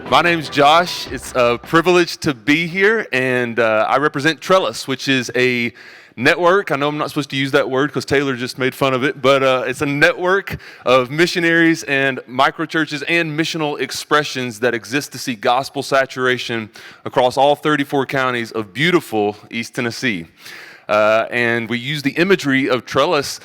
My name's Josh. It's a privilege to be here, and I represent Trellis, which is a network. I know I'm not supposed to use that word because Taylor just made fun of it, but it's a network of missionaries and microchurches and missional expressions that exist to see gospel saturation across all 34 counties of beautiful East Tennessee. And we use the imagery of Trellis.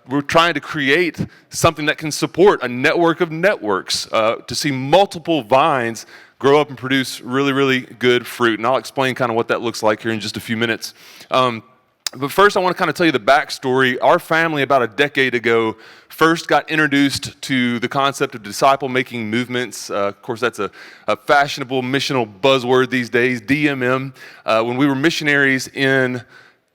We're trying to create something that can support a network of networks to see multiple vines grow up and produce really, really good fruit. And I'll explain kind of what that looks like here in just a few minutes. But first, I want to kind of tell you the backstory. Our family, about a decade ago, first got introduced to the concept of disciple-making movements. Of course, that's a fashionable missional buzzword these days, DMM, when we were missionaries in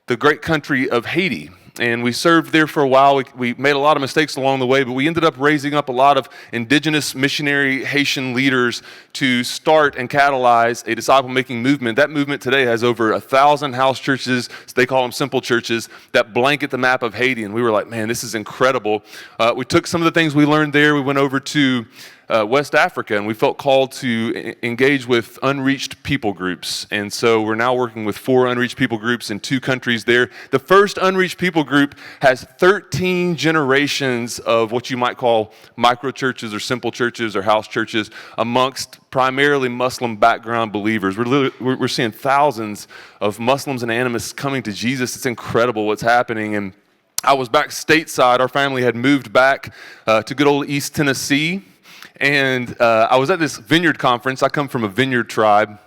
the great country of Haiti. And we served there for a while. We made a lot of mistakes along the way, but we ended up raising up a lot of indigenous missionary Haitian leaders to start and catalyze a disciple-making movement. That movement today has over 1,000 house churches, so they call them simple churches, that blanket the map of Haiti. And we were like, man, this is incredible. We took some of the things we learned there. We went over to West Africa, and we felt called to engage with unreached people groups. And so we're now working with 4 unreached people groups in 2 countries there. The first unreached people group has 13 generations of what you might call micro churches or simple churches or house churches amongst primarily Muslim background believers. We're seeing thousands of Muslims and animists coming to Jesus. It's incredible what's happening. And I was back stateside. Our family had moved back to good old East Tennessee. And I was at this vineyard conference. I come from a vineyard tribe.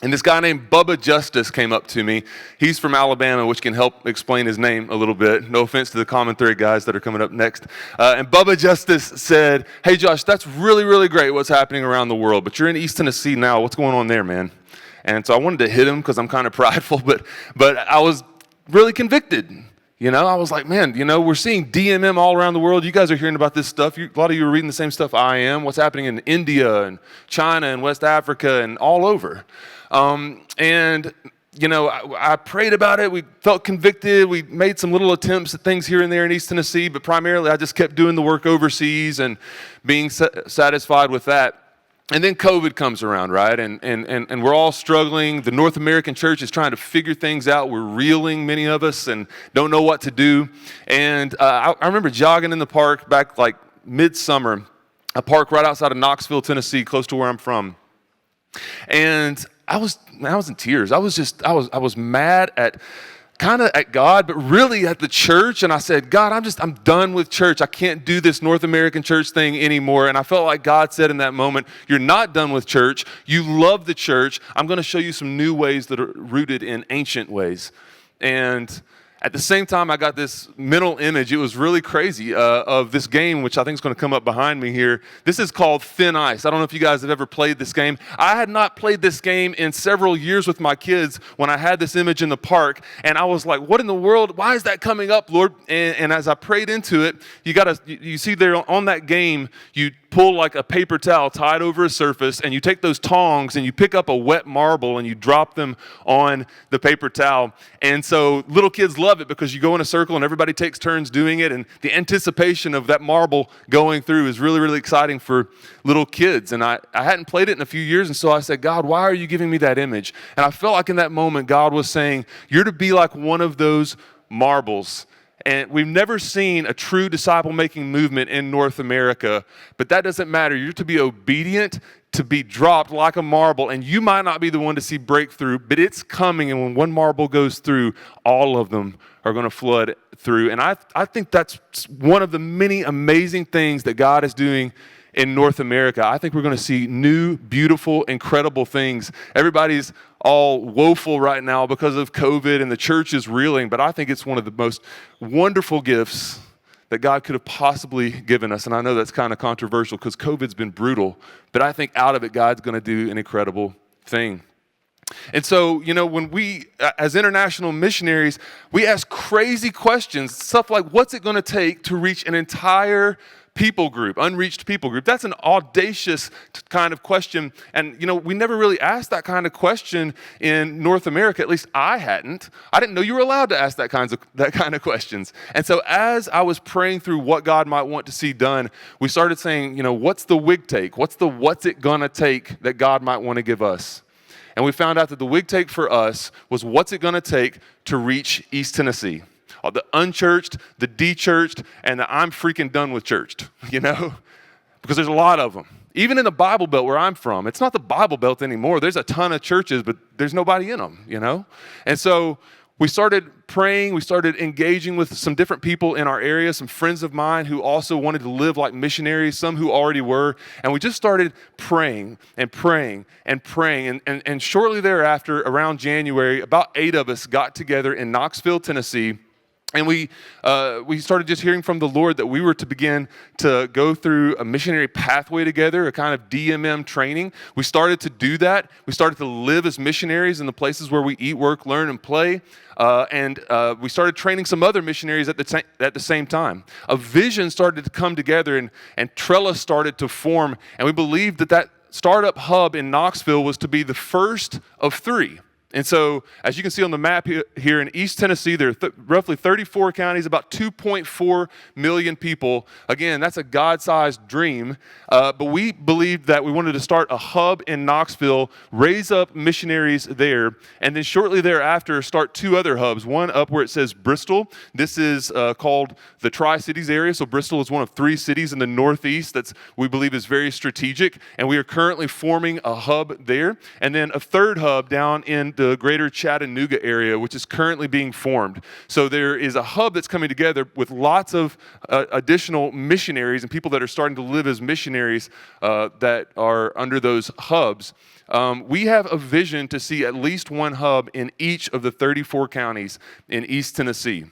And this guy named Bubba Justice came up to me. He's from Alabama, which can help explain his name a little bit. No offense to the Common Thread guys that are coming up next. And Bubba Justice said, hey, Josh, that's really, really great what's happening around the world. But you're in East Tennessee now. What's going on there, man? And so I wanted to hit him because I'm kind of prideful. But I was really convicted. You know, I was like, man, we're seeing DMM all around the world. You guys are hearing about this stuff. A lot of you are reading the same stuff I am. What's happening in India and China and West Africa and all over. I prayed about it. We felt convicted. We made some little attempts at things here and there in East Tennessee, but primarily I just kept doing the work overseas and being satisfied with that. And then COVID comes around, right? And we're all struggling. The North American church is trying to figure things out. We're reeling, many of us, and don't know what to do. And I remember jogging in the park back like midsummer, a park right outside of Knoxville, Tennessee, close to where I'm from. And I was in tears. I was mad at God, but really at the church. And I said, God, I'm done with church. I can't do this North American church thing anymore. And I felt like God said in that moment, you're not done with church. You love the church. I'm going to show you some new ways that are rooted in ancient ways. And at the same time, I got this mental image. It was really crazy of this game, which I think is going to come up behind me here. This is called Thin Ice. I don't know if you guys have ever played this game. I had not played this game in several years with my kids when I had this image in the park. And I was like, what in the world? Why is that coming up, Lord? And as I prayed into it, you see there on that game, you pull like a paper towel tied over a surface, and you take those tongs and you pick up a wet marble and you drop them on the paper towel. And so little kids love it because you go in a circle and everybody takes turns doing it, and the anticipation of that marble going through is really, really exciting for little kids. And I hadn't played it in a few years, and so I said, God, why are you giving me that image? And I felt like in that moment God was saying, you're to be like one of those marbles. And we've never seen a true disciple-making movement in North America, but that doesn't matter. You're to be obedient, to be dropped like a marble, and you might not be the one to see breakthrough, but it's coming, and when one marble goes through, all of them are going to flood through. And I think that's one of the many amazing things that God is doing in North America. I think we're going to see new, beautiful, incredible things. Everybody's all woeful right now because of COVID and the church is reeling, but I think it's one of the most wonderful gifts that God could have possibly given us. And I know that's kind of controversial because COVID's been brutal, but I think out of it, God's going to do an incredible thing. And so, when we, as international missionaries, we ask crazy questions, stuff like, what's it going to take to reach an entire people group, unreached people group. That's an audacious kind of question. And, we never really asked that kind of question in North America. At least I hadn't. I didn't know you were allowed to ask that kind of questions. And so as I was praying through what God might want to see done, we started saying, what's the wig take? What's it gonna take that God might want to give us? And we found out that the wig take for us was what's it gonna take to reach East Tennessee? The unchurched, the de-churched, and the I'm freaking done with churched, because there's a lot of them. Even in the Bible Belt where I'm from, it's not the Bible Belt anymore. There's a ton of churches, but there's nobody in them, And so we started praying, we started engaging with some different people in our area, some friends of mine who also wanted to live like missionaries, some who already were, and we just started praying and praying and praying. And shortly thereafter, around January, about 8 of us got together in Knoxville, Tennessee. And we started just hearing from the Lord that we were to begin to go through a missionary pathway together, a kind of DMM training. We started to do that. We started to live as missionaries in the places where we eat, work, learn, and play. And we started training some other missionaries at the same time. A vision started to come together, and Trellis started to form. And we believed that startup hub in Knoxville was to be the first of 3. And so, as you can see on the map here in East Tennessee, there are roughly 34 counties, about 2.4 million people. Again, that's a God-sized dream. But we believed that we wanted to start a hub in Knoxville, raise up missionaries there, and then shortly thereafter start 2 other hubs. One up where it says Bristol. This is called the Tri-Cities area. So Bristol is one of 3 cities in the Northeast that we believe is very strategic. And we are currently forming a hub there. And then a 3rd hub down in the greater Chattanooga area, which is currently being formed. So there is a hub that's coming together with lots of additional missionaries and people that are starting to live as missionaries that are under those hubs. We have a vision to see at least 1 hub in each of the 34 counties in East Tennessee.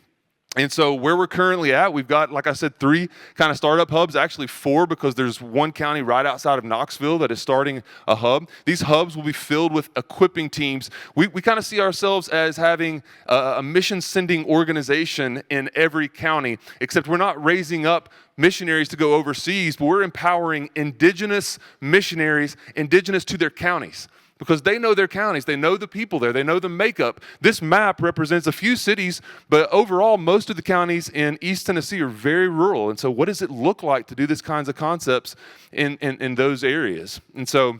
And so where we're currently at, we've got, like I said, 3 kind of startup hubs, actually 4, because there's one county right outside of Knoxville that is starting a hub. These hubs will be filled with equipping teams. We kind of see ourselves as having a mission-sending organization in every county, except we're not raising up missionaries to go overseas, but we're empowering indigenous missionaries, indigenous to their counties. Because they know their counties, they know the people there, they know the makeup. This map represents a few cities, but overall, most of the counties in East Tennessee are very rural. And so what does it look like to do these kinds of concepts in those areas? And so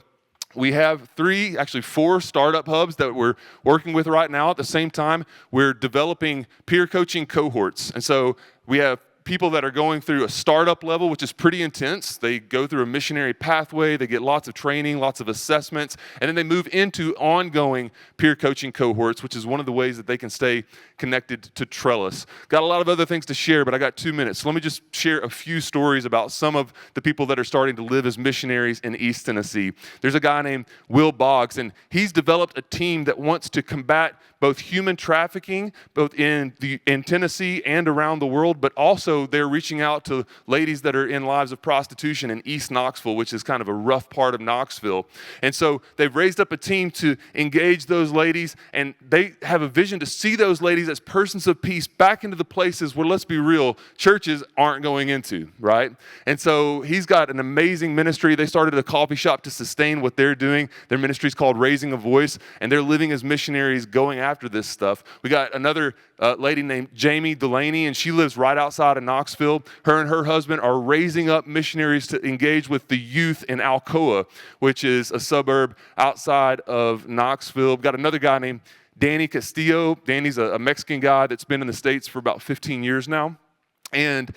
we have 4 startup hubs that we're working with right now. At the same time, we're developing peer coaching cohorts. And so we have people that are going through a startup level, which is pretty intense. They go through a missionary pathway, they get lots of training, lots of assessments, and then they move into ongoing peer coaching cohorts, which is one of the ways that they can stay connected to Trellis. Got a lot of other things to share, but I got 2 minutes. So let me just share a few stories about some of the people that are starting to live as missionaries in East Tennessee. There's a guy named Will Boggs, and he's developed a team that wants to combat both human trafficking, both in Tennessee and around the world, but also they're reaching out to ladies that are in lives of prostitution in East Knoxville, which is kind of a rough part of Knoxville. And so they've raised up a team to engage those ladies, and they have a vision to see those ladies as persons of peace back into the places where, let's be real, churches aren't going into, right? And so he's got an amazing ministry. They started a coffee shop to sustain what they're doing. Their ministry is called Raising a Voice, and they're living as missionaries going after this stuff. We got another lady named Jamie Delaney, and she lives right outside of Knoxville. Her and her husband are raising up missionaries to engage with the youth in Alcoa, which is a suburb outside of Knoxville. We've got another guy named Danny Castillo. Danny's a Mexican guy that's been in the States for about 15 years now. And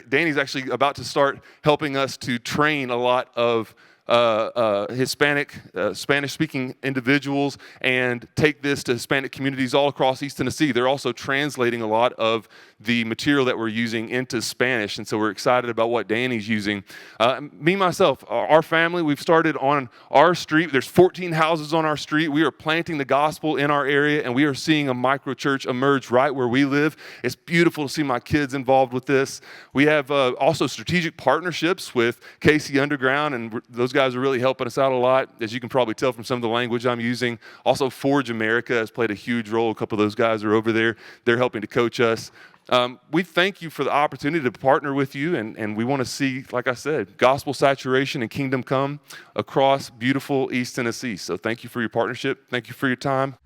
Danny's actually about to start helping us to train a lot of Hispanic, Spanish-speaking individuals and take this to Hispanic communities all across East Tennessee. They're also translating a lot of the material that we're using into Spanish, and so we're excited about what Danny's using. Myself, our family, we've started on our street. There's 14 houses on our street. We are planting the gospel in our area, and we are seeing a micro-church emerge right where we live. It's beautiful to see my kids involved with this. We have also strategic partnerships with Casey Underground, and those guys are really helping us out a lot, as you can probably tell from some of the language I'm using. Also, Forge America has played a huge role. A couple of those guys are over there. They're helping to coach us. We thank you for the opportunity to partner with you, and we want to see, like I said, gospel saturation and kingdom come across beautiful East Tennessee. So thank you for your partnership. Thank you for your time.